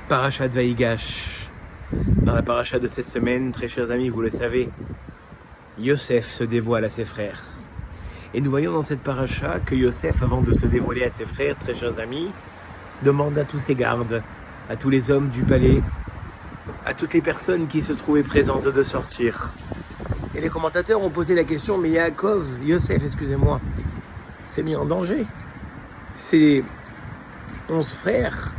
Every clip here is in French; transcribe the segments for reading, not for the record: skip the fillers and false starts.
Parashat Vaïgash. Dans la paracha de cette semaine, très chers amis, vous le savez, Yosef se dévoile à ses frères. Et nous voyons dans cette paracha que Yosef, avant de se dévoiler à ses frères, très chers amis, demande à tous ses gardes, à tous les hommes du palais, à toutes les personnes qui se trouvaient présentes de sortir. Et les commentateurs ont posé la question, mais Yosef, excusez-moi, s'est mis en danger. Ces 11 frères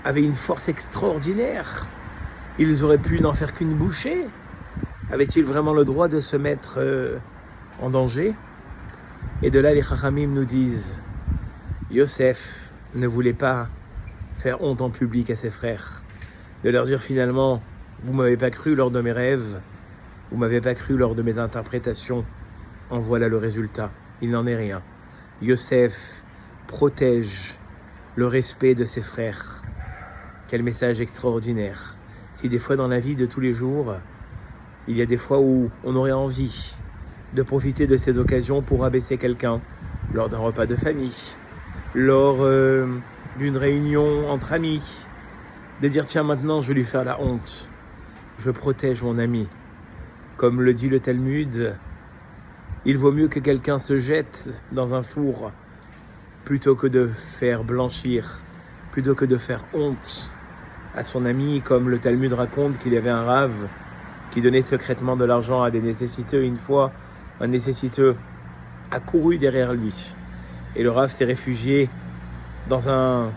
avaient une force extraordinaire. Ils auraient pu n'en faire qu'une bouchée. Avait-il vraiment le droit de se mettre en danger? Et de là, les Chachamim nous disent, Yosef ne voulait pas faire honte en public à ses frères, de leur dire finalement, vous m'avez pas cru lors de mes rêves, vous m'avez pas cru lors de mes interprétations, en voilà le résultat, il n'en est rien. Yosef protège le respect de ses frères. Quel message extraordinaire. Si des fois dans la vie de tous les jours, il y a des fois où on aurait envie de profiter de ces occasions pour abaisser quelqu'un, lors d'un repas de famille, lors d'une réunion entre amis, de dire tiens maintenant je vais lui faire la honte, je protège mon ami. Comme le dit le Talmud, il vaut mieux que quelqu'un se jette dans un four plutôt que de faire blanchir, plutôt que de faire honte à son ami, comme le Talmud raconte qu'il y avait un rave qui donnait secrètement de l'argent à des nécessiteux. Une fois, un nécessiteux a couru derrière lui et le rave s'est réfugié dans un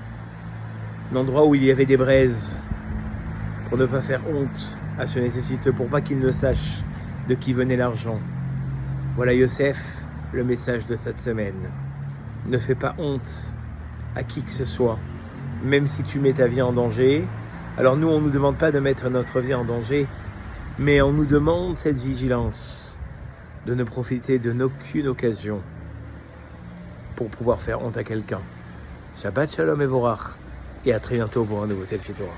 endroit où il y avait des braises pour ne pas faire honte à ce nécessiteux, pour pas qu'il ne sache de qui venait l'argent. Voilà Yosef, le message de cette semaine. Ne fais pas honte à qui que ce soit, même si tu mets ta vie en danger. Alors nous, on ne nous demande pas de mettre notre vie en danger, mais on nous demande cette vigilance, de ne profiter de aucune occasion pour pouvoir faire honte à quelqu'un. Shabbat Shalom et Vorach, et à très bientôt pour un nouveau Selfie Torah.